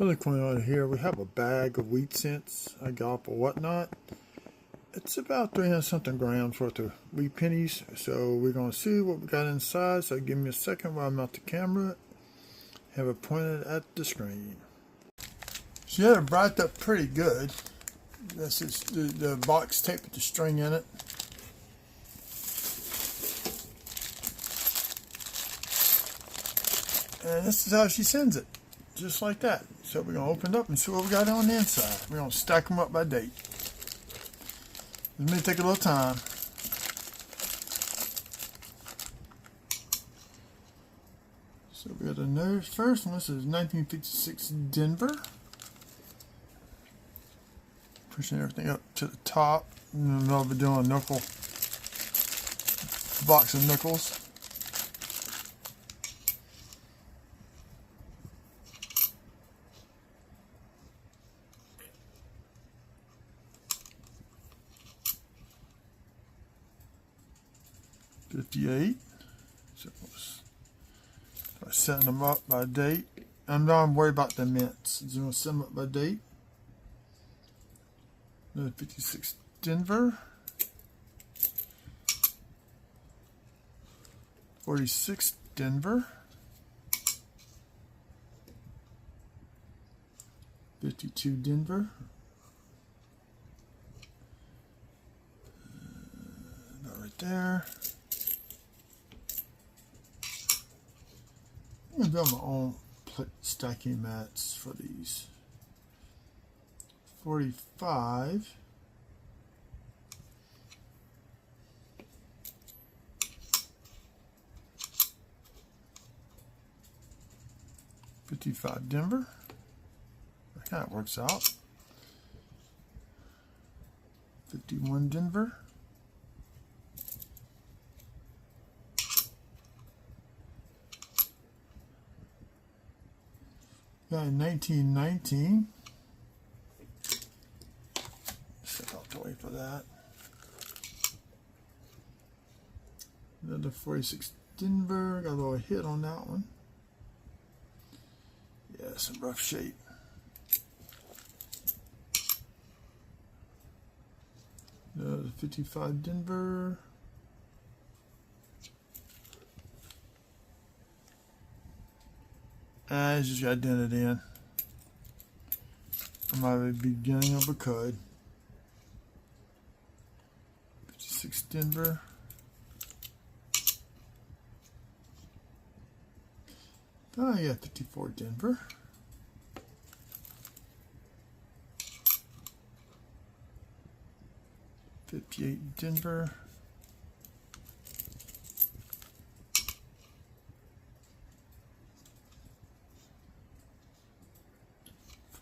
Another coin on here, we have a bag of Wheatcents I got for Whatnot. It's about 300 something grams worth of wheat pennies. So we're going to see what we got inside. So give me a second while I mount the camera. Have it pointed at the screen. She had it brightened up pretty good. This is the box tape with the string in it. And this is how she sends it. Just like that. So we're going to open it up and see what we got on the inside. We're going to stack them up by date. This may take a little time. So we got the first one. This is 1956 Denver. Pushing everything up to the top. In the middle of it doing a nickel. Box of nickels. $58. So I'm setting them up by date. I'm not worried about the mints. I'm going to set them up by date. Another 56 Denver. 46 Denver. 52 Denver. About right there. I'm going to build my own stacking mats for these. 45. $55 Denver. That kind of works out. 51 Denver. Got 1919. Set out the way for that. Another 46 Denver. Got a little hit on that one. Yeah, some rough shape. Another 55 Denver. I just got dented in. I'm at the beginning of a cud. 56 Denver. Oh, yeah, 54 Denver. $58 Denver.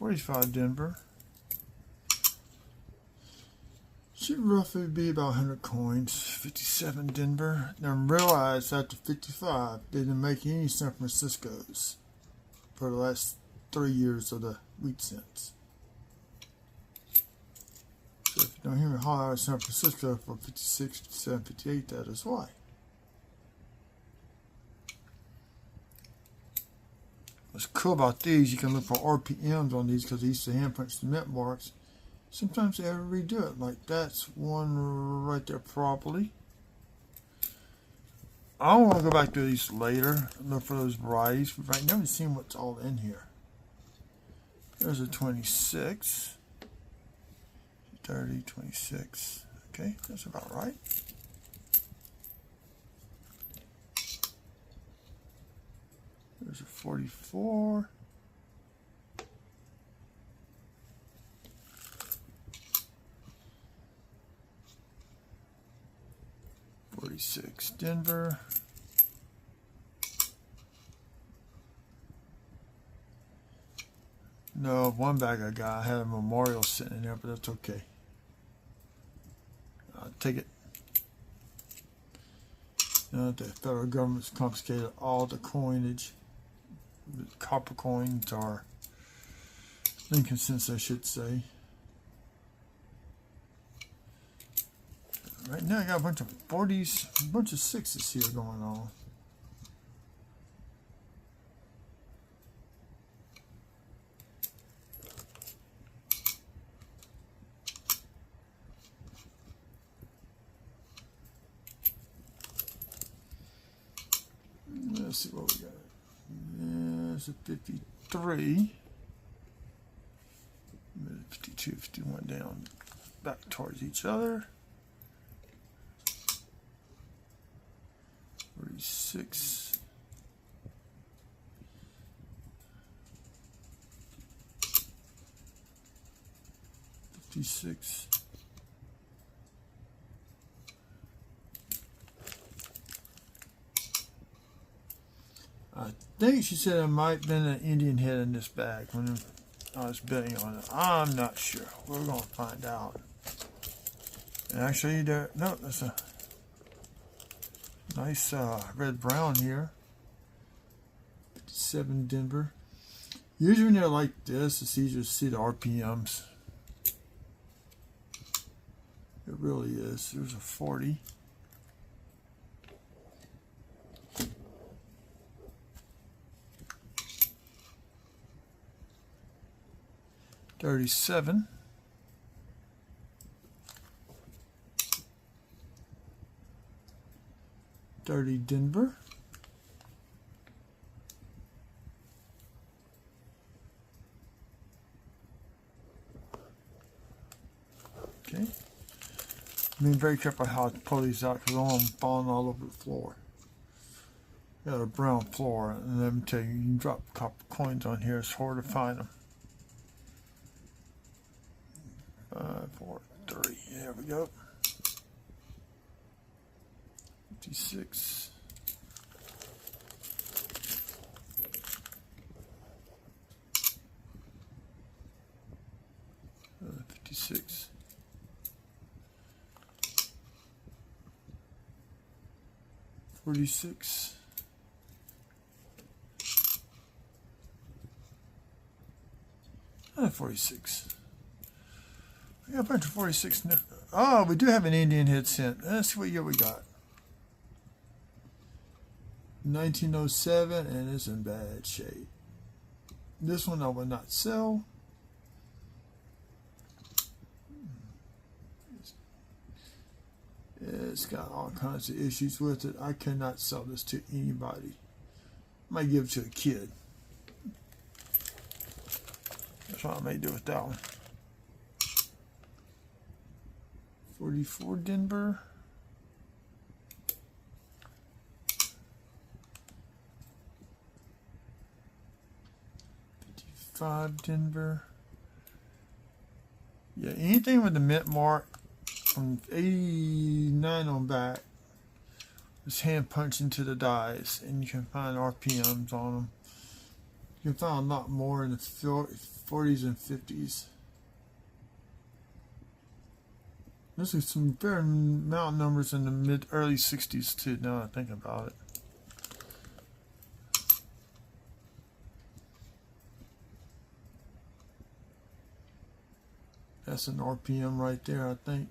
$45 Denver. Should roughly be about 100 coins. 57 Denver. Then realized after 55 they didn't make any San Franciscos for the last 3 years of the Wheatcents. So if you don't hear me holler out San Francisco for 56, 57, 58, that is why. What's cool about these, you can look for RPMs on these because they used to hand punch the mint marks. Sometimes they ever redo it. Like that's one right there properly. I want to go back to these later, look for those varieties. But right now we've seen what's all in here. There's a 26. 30, 26. Okay, that's about right. There's a 44. $46 Denver. No, one bag I got, I had a memorial sitting in there, but that's okay. I'll take it. You know, the federal government's confiscated all the coinage. The copper coins are Lincoln cents, I should say. Right now I got a bunch of 40s, a bunch of 6s here going on. let's see what we got. There's a 53. 52, 51 down, back towards each other. 46. 56. I think she said there might have been an Indian head in this bag when I was betting on it. I'm not sure. We're going to find out. And actually, no, that's a nice red brown here. 7 Denver. Usually when they're like this, it's easier to see the RPMs. It really is. There's a 40. $37. $30 Denver. Okay. Being very careful how I pull these out because I'm falling all over the floor. Got a brown floor, and let me tell you, you can drop a couple coins on here. It's hard to find them. 5, 4, 3. There we go. 56. Uh, 56. 46. And 46. We got a bunch of 46. Oh, we do have an Indian head cent. Let's see what year we got. 1907, and it's in bad shape. This one I will not sell. It's got all kinds of issues with it. I cannot sell this to anybody. I might give it to a kid. That's what I may do with that one. 44 Denver. 55 Denver. Yeah, anything with the mint mark from 89 on back is hand punched into the dies, and you can find RPMs on them. You can find a lot more in the 40s and 50s. There's some fair amount of numbers in the early 60s too, now that I think about it. That's an RPM right there, I think.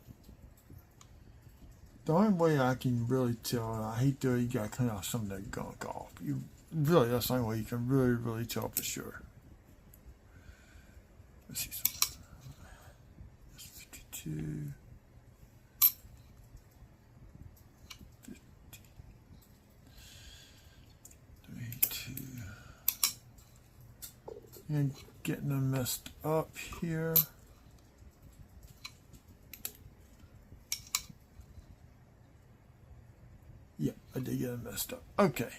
The only way I can really tell, and I hate to, you gotta clean out some of that gunk off. You really, that's the only way you can really tell for sure. Let's see some. That's 52. 32. And getting them messed up here. Yep, I did get them messed up. Okay.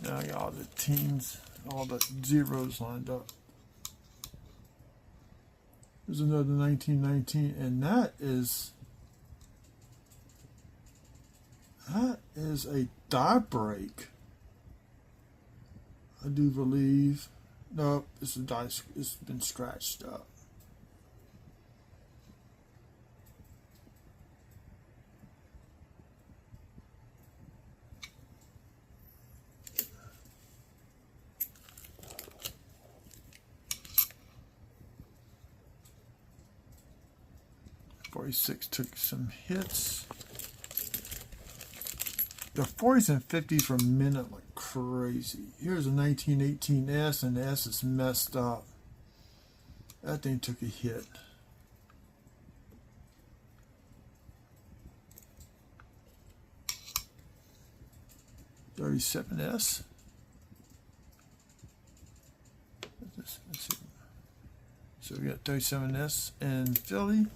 Now I got all the teens, all the zeros lined up. There's another 1919, and that is a die break. I do believe. Nope, this is die. It's been scratched up. '46 took some hits. The 40s and 50s were minted like crazy. Here's a 1918 S, and the S is messed up. That thing took a hit. 37S. Let's see. So we got 37S and Philly.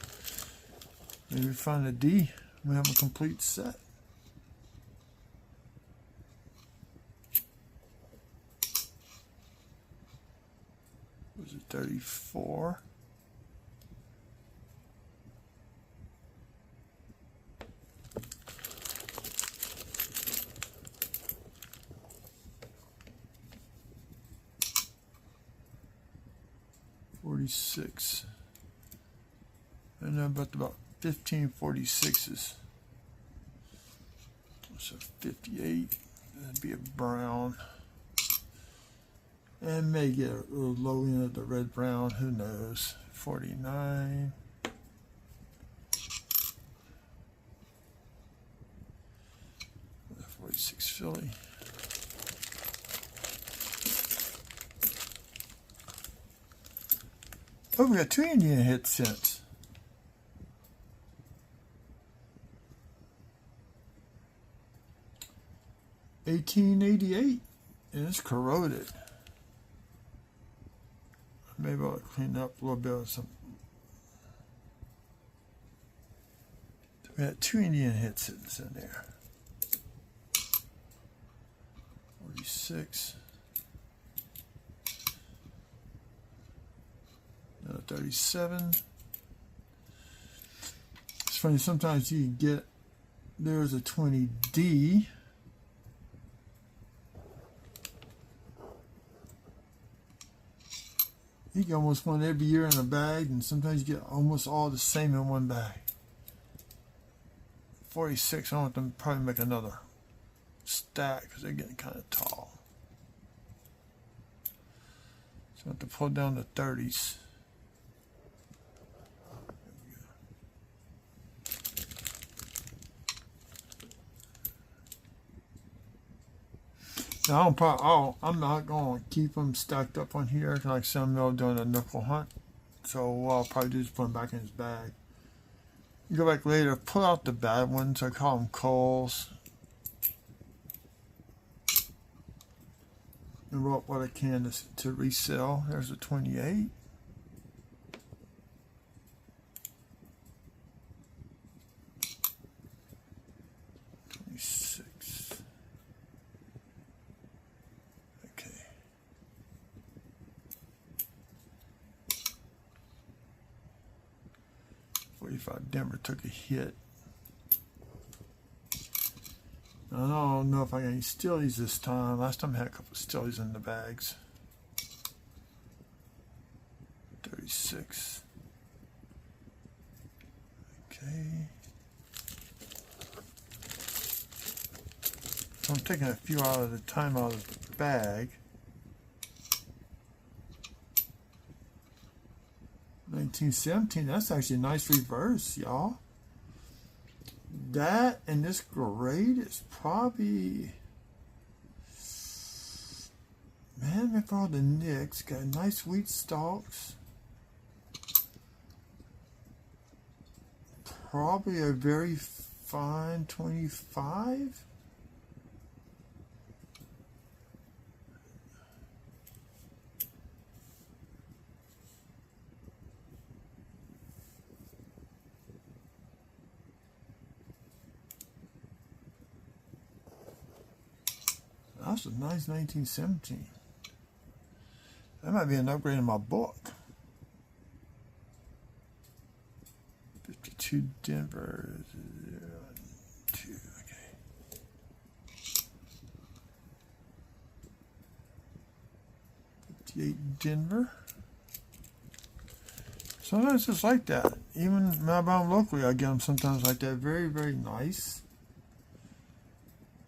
Maybe find a D. We have a complete set. Was it 34? .46. And about 15 46s. So 58. That'd be a brown. And may get a little low end of the red brown. Who knows? 49. .46 Philly. Oh, we got 2 Indian Wheatcents. $18.88, and it's corroded. Maybe I'll clean up a little bit of some. We got 2 Indian Wheatcents in there. 46. 37. It's funny, sometimes you get, there's a 20D. You get almost one every year in a bag, and sometimes you get almost all the same in one bag. 46, I want them to probably make another stack because they're getting kind of tall. So I have to pull down the 30s. Now I'm not going to keep them stacked up on here like some mill doing a nickel hunt. So what I'll probably do is put them back in his bag. You go back later, pull out the bad ones. I call them coals. And what I can to resell. There's a 28. Denver took a hit. I don't know if I got any stillies this time. Last time I had a couple of stillies in the bags. 36. Okay. So I'm taking a few out of the time out of the bag. 1917, that's actually a nice reverse, y'all. That and this grade is probably, man, look for all the nicks. Got nice wheat stalks. Probably a very fine 25. That's a nice 1917. That might be an upgrade in my book. 52 Denver. 2, okay. 58 Denver. Sometimes it's like that. Even when I buy them locally, I get them sometimes like that. Very, very nice.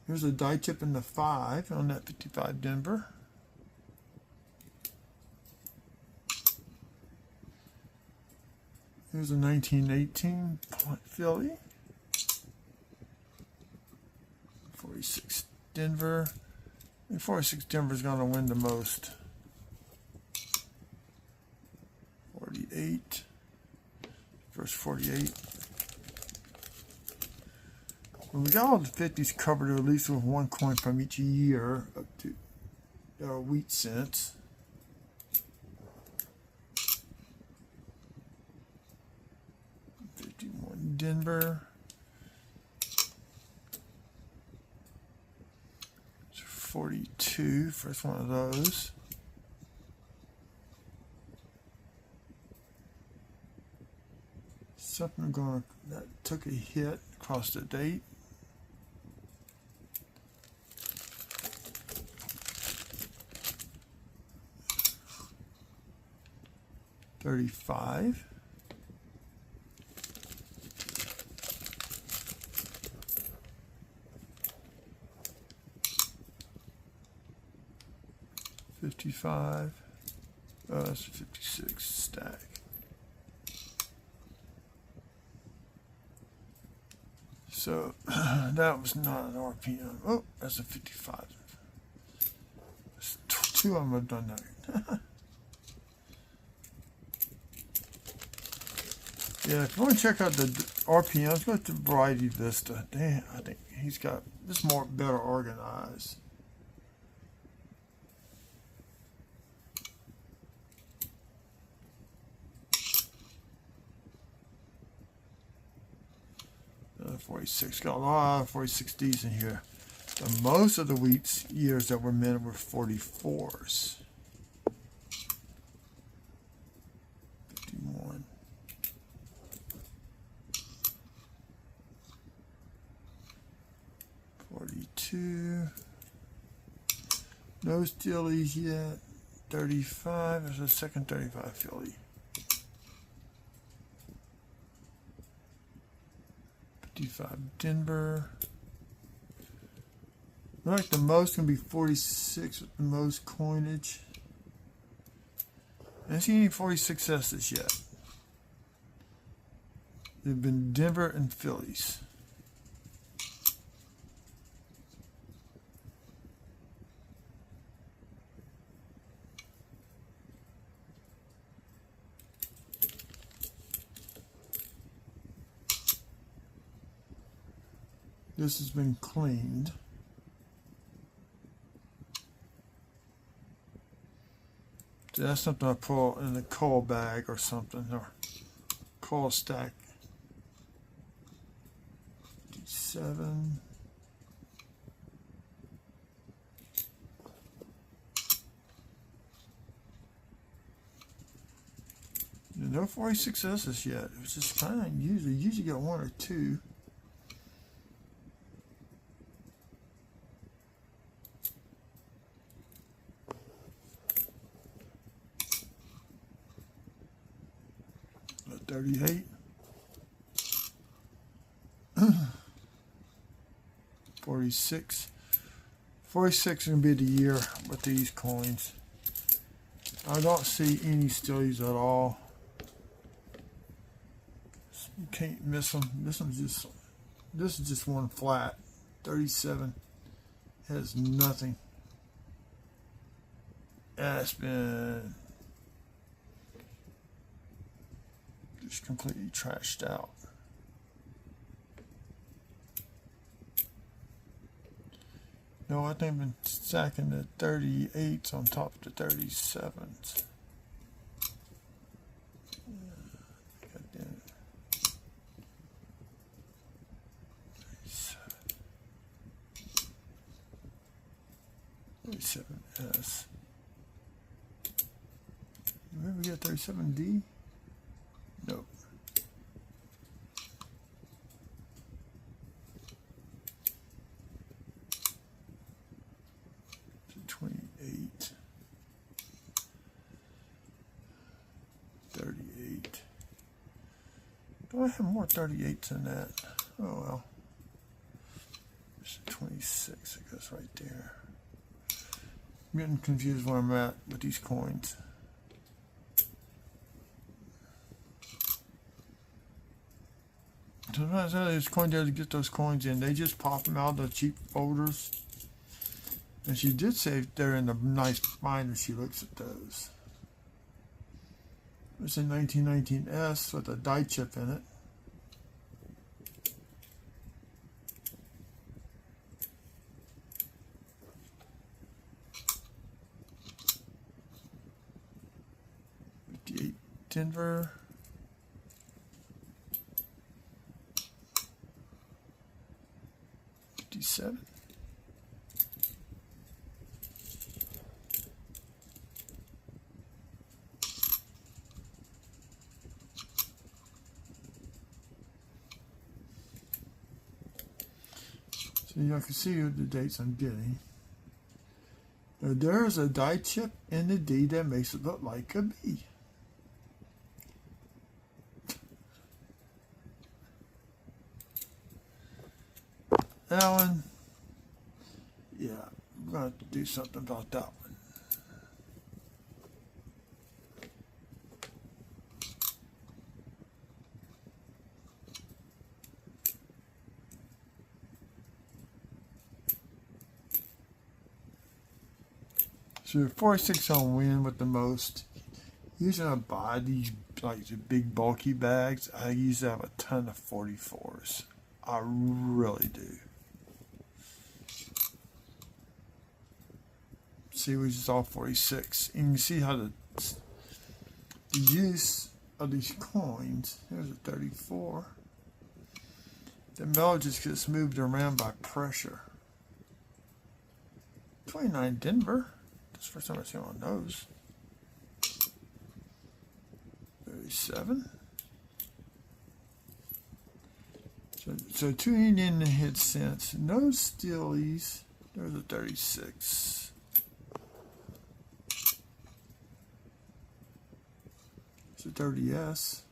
Here's a die chip in the 5 on that 55 Denver. Here's a 1918 Philly. 46 Denver. I think 46 Denver is going to win the most. 48. First 48. Well, we got all the 50s covered at least with one coin from each year up to Wheatcents. Denver. 42, first one of those. Something that took a hit across the date. $35. $55. That's a 56 stack. So that was not an RPM. Oh, that's a 55. Two of them have done that. Yeah, if you want to check out the RPMs, go to Variety Vista. Damn, I think he's got this better organized. The 46, got a lot of 46Ds in here. But most of the wheat years that were minted were 44s. 51. No Steelies yet. 35. There's a second 35 Philly. 55 Denver. Looks like the most can be 46 with the most coinage. I haven't seen any 46S's yet. They've been Denver and Phillies. This has been cleaned. So that's something I pull in the coal bag or something, or coal stack. 7. No 46S's yet. It's just kind of usually get one or two. But 38. 46. 46 is going to be the year with these coins. I don't see any steelies at all. You can't miss them. This is just one flat. 37 has nothing. That's been just completely trashed out. No, I think I've been stacking the 38s on top of the 37s. S. Maybe we got 37D? Nope. So 28. 38. Do I have more 38s than that? Oh well. There's 26. It goes right there. I'm getting confused where I'm at with these coins. Sometimes there's coin there to get those coins in. They just pop them out of the cheap folders. And she did say they're in the nice binder. She looks at those. It's a 1919S with a die chip in it. Denver. $57. So y'all can see the dates I'm getting. Now there's a die chip in the D that makes it look like a B. That one, yeah, I'm going to have to do something about that one. So 46 on win with the most. Usually I buy these like the big bulky bags. I usually have a ton of 44s. I really do. See, which is all 46. And you can see how the use of these coins. There's a 34. The metal just gets moved around by pressure. 29 Denver. That's the first time I've seen one of those. 37. So 2 Indian hit cents. No steelies. There's a 36. It's a 30S.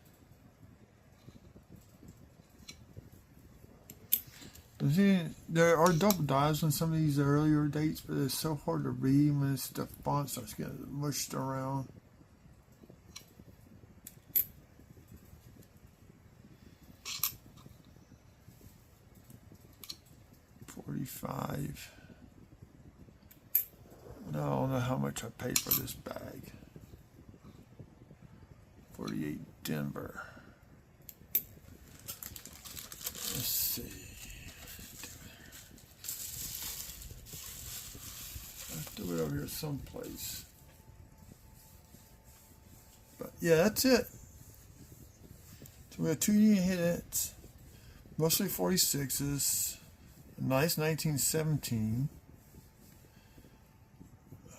See, there are double dives on some of these earlier dates, but it's so hard to read when the font starts getting mushed around. $45. No, I don't know how much I paid for this bag. 48 Denver. Let's see. Let's do it over here someplace. But yeah, that's it. So we have 2 unit hits, mostly 46s. A nice 1917.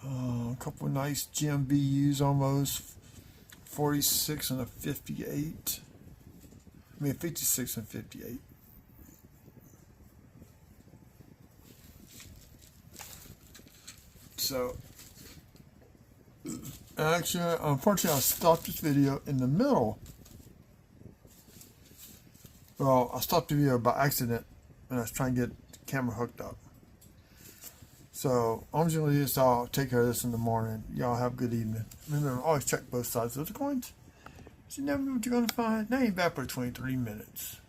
A couple of nice GMBUs almost. 46 and a 58. I mean 56 and 58. So actually, unfortunately, I stopped this video in the middle. Well, I stopped the video by accident when I was trying to get the camera hooked up. So I'm just going to do this. I'll take care of this in the morning. Y'all have a good evening. Remember, always check both sides of the coins. You never know what you're going to find. Now you're back for 23 minutes.